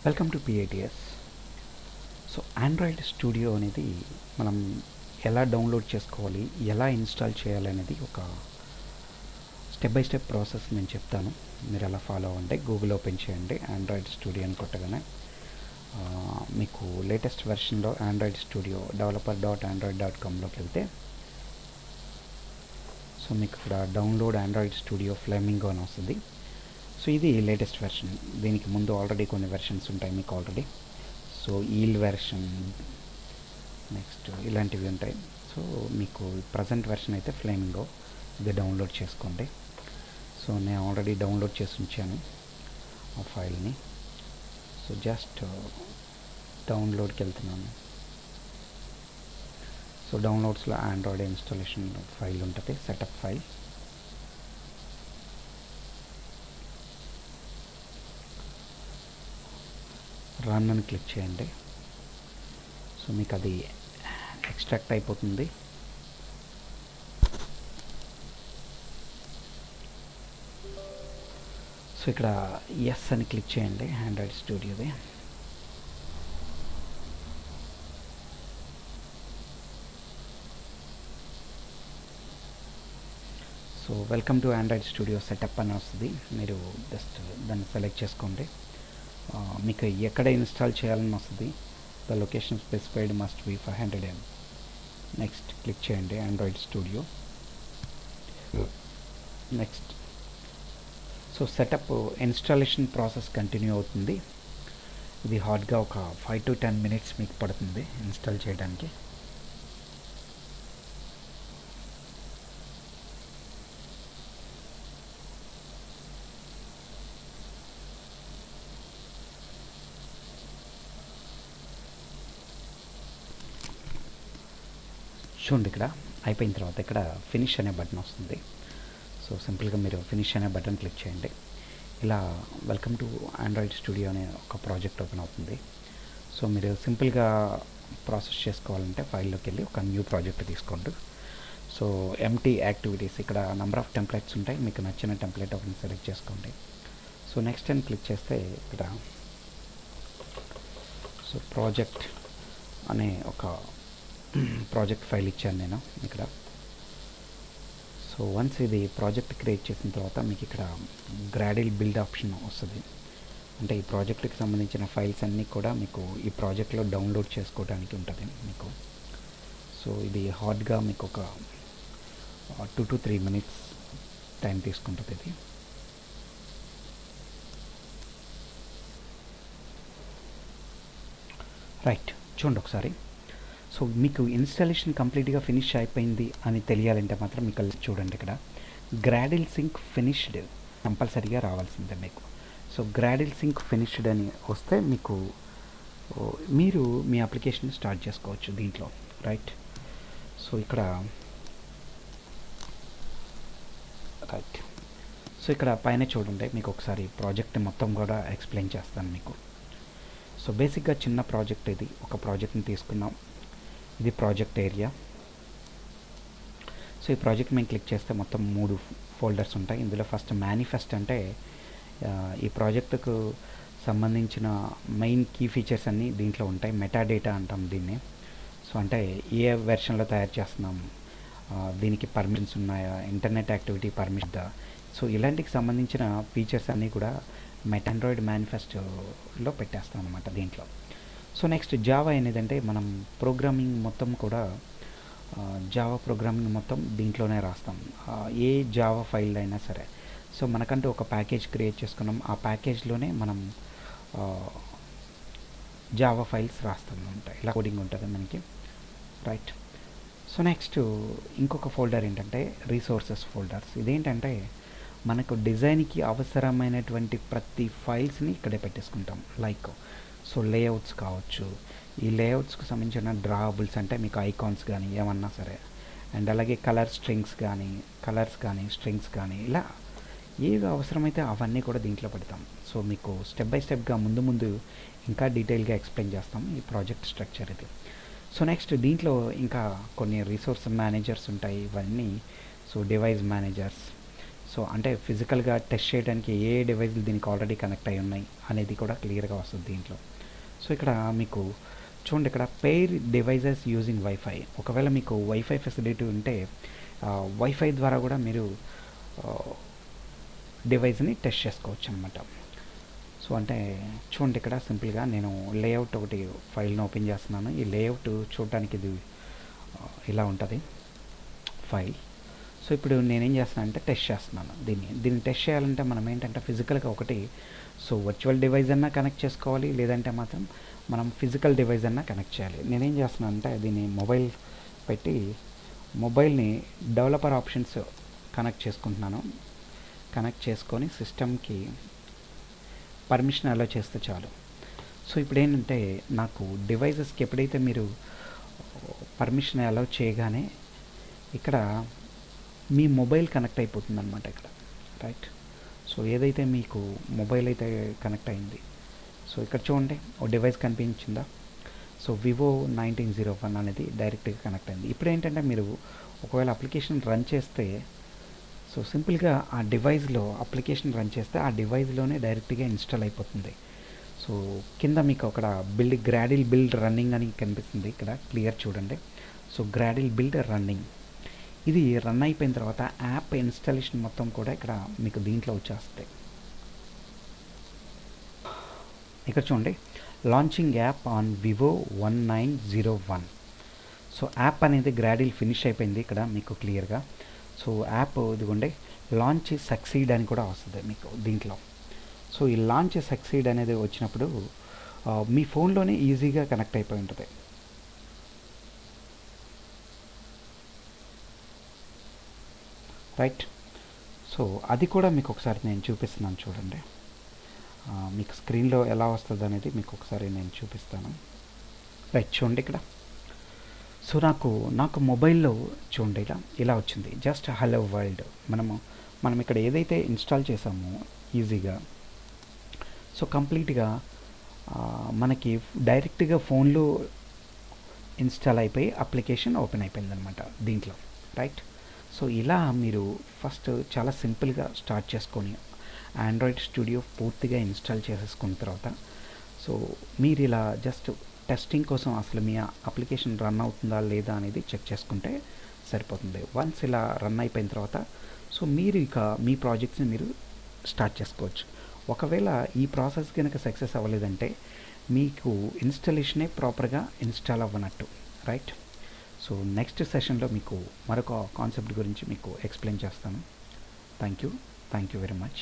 Welcome to PITS. So Android studio అనేది మనం ఎలా డౌన్లోడ్ చేసుకోవాలి, ఎలా ఇన్స్టాల్ చేయాలి అనేది ఒక స్టెప్ బై స్టెప్ ప్రాసెస్ నేను చెప్తాను. మీరు ఎలా ఫాలో అవ్వండి. గూగుల్ ఓపెన్ చేయండి, ఆండ్రాయిడ్ స్టూడియో అని కొట్టగానే మీకు లేటెస్ట్ వెర్షన్లో ఆండ్రాయిడ్ స్టూడియో developer.android.comలోకి వెళ్తే సో మీకు ఇక్కడ డౌన్లోడ్ ఆండ్రాయిడ్ స్టూడియో ఫ్లెమింగో అని వస్తుంది. సో ఇది లేటెస్ట్ వెర్షన్. దీనికి ముందు ఆల్రెడీ కొన్ని వెర్షన్స్ ఉంటాయి మీకు already. So Eel version, next ఇలాంటివి ఉంటాయి. సో మీకు ప్రజెంట్ వెర్షన్ అయితే ఫ్లేమింగో, ఇది డౌన్లోడ్ చేసుకోండి. సో నేను ఆల్రెడీ డౌన్లోడ్ చేసి ఉంచాను ఆ ఫైల్ని. సో జస్ట్ డౌన్లోడ్కి వెళ్తున్నాను. సో డౌన్లోడ్స్లో ఆండ్రాయిడ్ ఇన్స్టాలేషన్ ఫైల్ ఉంటుంది, సెటప్ ఫైల్. రన్ అని క్లిక్ చేయండి. సో మీకు అది ఎక్స్ట్రాక్ట్ అయిపోతుంది. సో ఇక్కడ ఎస్ అని క్లిక్ చేయండి, ఆండ్రాయిడ్ స్టూడియోది. So welcome to Android studio setup అని వస్తుంది. మీరు జస్ట్ దాన్ని సెలెక్ట్ చేసుకోండి. మీకు ఎక్కడ ఇన్స్టాల్ చేయాలని వస్తుంది. The location specified must be 500 MB. Next click చేయండి, Android studio. Next so setup installation process continue అవుతుంది. ఇది హాట్గా ఒక 5 to 10 minutes మీకు పడుతుంది ఇన్స్టాల్ చేయడానికి. చూడండి, ఇక్కడ అయిపోయిన తర్వాత ఇక్కడ ఫినిష్ అనే బటన్ వస్తుంది. సో సింపుల్గా మీరు ఫినిష్ అనే బటన్ క్లిక్ చేయండి. ఇలా వెల్కమ్ టు ఆండ్రాయిడ్ స్టూడియో అనే ఒక ప్రాజెక్ట్ ఓపెన్ అవుతుంది. సో మీరు సింపుల్గా ప్రాసెస్ చేసుకోవాలంటే ఫైల్లోకి వెళ్ళి ఒక న్యూ ప్రాజెక్ట్ తీసుకోండి. సో ఎంటీ యాక్టివిటీస్, ఇక్కడ నెంబర్ ఆఫ్ టెంప్లెట్స్ ఉంటాయి. మీకు నచ్చిన టెంప్లెట్ ఒకటి సెలెక్ట్ చేసుకోండి. సో నెక్స్ట్ అని క్లిక్ చేస్తే ఇక్కడ సో ప్రాజెక్ట్ అనే ఒక ప్రాజెక్ట్ ఫైల్ ఇచ్చాను నేను ఇక్కడ. సో వన్స్ ఇది ప్రాజెక్ట్ క్రియేట్ చేసిన తర్వాత మీకు ఇక్కడ గ్రాడిల్ బిల్డ్ ఆప్షన్ వస్తుంది. అంటే ఈ ప్రాజెక్ట్కి సంబంధించిన ఫైల్స్ అన్నీ కూడా మీకు ఈ ప్రాజెక్ట్లో డౌన్లోడ్ చేసుకోవడానికి ఉంటుంది మీకు. సో ఇది హార్డ్గా మీకు ఒక 2 to 3 minutes టైం తీసుకుంటుంది ఇది. రైట్, చూడండి ఒకసారి. సో మీకు ఇన్స్టాలేషన్ కంప్లీట్గా ఫినిష్ అయిపోయింది అని తెలియాలంటే మాత్రం మీకు చూడండి, ఇక్కడ గ్రాడిల్ సింక్ ఫినిష్డ్ కంపల్సరీగా రావాల్సిందే మీకు. సో గ్రాడిల్ సింక్ ఫినిష్డ్ అని వస్తే మీకు మీరు మీ అప్లికేషన్ స్టార్ట్ చేసుకోవచ్చు దీంట్లో. రైట్, సో ఇక్కడ రైట్ సో ఇక్కడ పైన చూడండి, మీకు ఒకసారి ప్రాజెక్ట్ మొత్తం కూడా ఎక్స్ప్లెయిన్ చేస్తాను మీకు. సో బేసిక్గా చిన్న ప్రాజెక్ట్ ఇది. ఒక ప్రాజెక్ట్ని తీసుకున్నాం, ఇది ప్రాజెక్ట్ ఏరియా. సో ఈ ప్రాజెక్ట్ మేము క్లిక్ చేస్తే మొత్తం 3 ఫోల్డర్స్ ఉంటాయి. ఇందులో ఫస్ట్ మేనిఫెస్ట్, అంటే ఈ ప్రాజెక్టుకు సంబంధించిన మెయిన్ కీ ఫీచర్స్ అన్నీ దీంట్లో ఉంటాయి. మెటా డేటా అంటాం దీన్ని. సో అంటే ఏ వెర్షన్లో తయారు చేస్తున్నాం, దీనికి పర్మిషన్స్ ఉన్నాయా, ఇంటర్నెట్ యాక్టివిటీ పర్మిషన్. సో ఇలాంటికి సంబంధించిన ఫీచర్స్ అన్నీ కూడా ఆండ్రాయిడ్ మేనిఫెస్టోలో పెట్టేస్తాం అనమాట దీంట్లో. సో నెక్స్ట్ జావా అనేదంటే మనం ప్రోగ్రామింగ్ మొత్తం కూడా జావా ప్రోగ్రామింగ్ మొత్తం దీంట్లోనే రాస్తాం, ఏ జావా ఫైల్ అయినా సరే. సో మనకంటూ ఒక ప్యాకేజ్ క్రియేట్ చేసుకున్నాం, ఆ ప్యాకేజ్లోనే మనం జావా ఫైల్స్ రాస్తాం అనమాట. ఇలా కోడింగ్ ఉంటుంది మనకి. రైట్, సో నెక్స్ట్ ఇంకొక ఫోల్డర్ ఏంటంటే రీసోర్సెస్ ఫోల్డర్స్. ఇదేంటంటే మనకు డిజైన్కి అవసరమైనటువంటి ప్రతి ఫైల్స్ని ఇక్కడే పెట్టేసుకుంటాం. లైక్ సో లేఅవుట్స్ కావచ్చు, ఈ లేఅవుట్స్కి సంబంధించిన డ్రాబుల్స్, అంటే మీకు ఐకాన్స్ కానీ ఏమన్నా సరే, అండ్ అలాగే కలర్స్ కానీ స్ట్రింగ్స్ కానీ ఇలా ఏవి అవసరమైతే అవన్నీ కూడా దీంట్లో పెడతాం. సో మీకు స్టెప్ బై స్టెప్గా ముందు ఇంకా డీటెయిల్గా ఎక్స్ప్లెయిన్ చేస్తాం ఈ ప్రాజెక్ట్ స్ట్రక్చర్ ఇది. సో నెక్స్ట్ దీంట్లో ఇంకా కొన్ని రిసోర్స్ మేనేజర్స్ ఉంటాయి ఇవన్నీ. సో డివైస్ మేనేజర్స్, సో అంటే ఫిజికల్గా టెస్ట్ చేయడానికి ఏ డివైస్లు దీనికి ఆల్రెడీ కనెక్ట్ అయి ఉన్నాయి అనేది కూడా క్లియర్గా వస్తుంది దీంట్లో. సో ఇక్కడ మీకు చూడండి, ఇక్కడ పెయిర్ డివైజెస్ యూజింగ్ వైఫై. ఒకవేళ మీకు వైఫై ఫెసిలిటీ ఉంటే వైఫై ద్వారా కూడా మీరు డివైస్ని టెస్ట్ చేసుకోవచ్చు అనమాట. సో అంటే చూడండి, ఇక్కడ సింపుల్గా నేను లేఅవుట్ ఒకటి ఫైల్ని ఓపెన్ చేస్తున్నాను. ఈ లేఅవుట్ చూడటానికి ఇది ఇలా ఉంటుంది ఫైల్. సో ఇప్పుడు నేనేం చేస్తున్నాను అంటే టెస్ట్ చేస్తున్నాను దీన్ని టెస్ట్ చేయాలంటే మనం ఏంటంటే ఫిజికల్గా ఒకటి సో వర్చువల్ డివైస్ అన్నా కనెక్ట్ చేసుకోవాలి, లేదంటే మాత్రం మనం ఫిజికల్ డివైస్ అన్నా కనెక్ట్ చేయాలి. నేనేం చేస్తున్నాను అంటే దీన్ని మొబైల్ పెట్టి మొబైల్ని డెవలపర్ ఆప్షన్స్ కనెక్ట్ చేసుకుంటున్నాను. కనెక్ట్ చేసుకొని సిస్టమ్కి పర్మిషన్ అలో చేస్తే చాలు. సో ఇప్పుడు ఏంటంటే నాకు డివైజెస్కి ఎప్పుడైతే మీరు పర్మిషన్ అలో చేయగానే ఇక్కడ మీ మొబైల్ కనెక్ట్ అయిపోతుంది అనమాట ఇక్కడ, రైట్. సో ఏదైతే మీకు మొబైల్ అయితే కనెక్ట్ అయింది, సో ఇక్కడ చూడండి ఓ డివైస్ కనిపించిందా. సో వివో 1901 అనేది డైరెక్ట్గా కనెక్ట్ అయింది. ఇప్పుడు ఏంటంటే మీరు ఒకవేళ అప్లికేషన్ రన్ చేస్తే సో సింపుల్గా ఆ డివైస్లో అప్లికేషన్ రన్ చేస్తే ఆ డివైస్లోనే డైరెక్ట్గా ఇన్స్టాల్ అయిపోతుంది. సో కింద మీకు అక్కడ గ్రాడిల్ బిల్డ్ రన్నింగ్ అని కనిపిస్తుంది, ఇక్కడ క్లియర్ చూడండి. సో గ్రాడిల్ బిల్డ్ రన్నింగ్ ఇది రన్ అయిపోయిన తర్వాత యాప్ ఇన్స్టాలేషన్ మొత్తం కూడా ఇక్కడ మీకు దీంట్లో వచ్చేస్తాయి. ఇక్కడ చూడండి, launching app on Vivo 1901. So app అనేది గ్రాడిల్ ఫినిష్ అయిపోయింది ఇక్కడ మీకు క్లియర్గా. సో యాప్ ఇదిగోండి లాంచ్ సక్సీడ్ అని కూడా వస్తుంది మీకు దీంట్లో. సో ఈ లాంచ్ సక్సీడ్ అనేది వచ్చినప్పుడు మీ ఫోన్లోనే ఈజీగా కనెక్ట్ అయిపోయి ఉంటుంది. రైట్. సో అది కూడా మీకు ఒకసారి నేను చూపిస్తున్నాను చూడండి. మీకు స్క్రీన్లో ఎలా వస్తుంది అనేది మీకు ఒకసారి నేను చూపిస్తాను. రైట్, చూడండి ఇక్కడ. సో నాకు మొబైల్లో చూడండి ఇలా వచ్చింది, జస్ట్ హలో వరల్డ్. మనం ఇక్కడ ఏదైతే ఇన్స్టాల్ చేసామో ఈజీగా సో కంప్లీట్గా మనకి డైరెక్ట్గా ఫోన్లో ఇన్స్టాల్ అయిపోయి అప్లికేషన్ ఓపెన్ అయిపోయింది అనమాట దీంట్లో, రైట్. సో ఇలా మీరు ఫస్ట్ చాలా సింపుల్గా స్టార్ట్ చేసుకొని ఆండ్రాయిడ్ స్టూడియో పూర్తిగా ఇన్స్టాల్ చేసేసుకున్న తర్వాత సో మీరు ఇలా జస్ట్ టెస్టింగ్ కోసం అసలు మీ అప్లికేషన్ రన్ అవుతుందా లేదా అనేది చెక్ చేసుకుంటే సరిపోతుంది. వన్స్ ఇలా రన్ అయిపోయిన తర్వాత సో మీరు ఇక మీ ప్రాజెక్ట్స్ని మీరు స్టార్ట్ చేసుకోవచ్చు. ఒకవేళ ఈ ప్రాసెస్ కనుక సక్సెస్ అవ్వలేదంటే మీకు ఇన్స్టాలేషనే ప్రాపర్గా ఇన్స్టాల్ అవ్వనట్టు, రైట్. సో నెక్స్ట్ సెషన్లో మీకు మరొక కాన్సెప్ట్ గురించి మీకు ఎక్స్ప్లెయిన్ చేస్తాను. Thank you very much.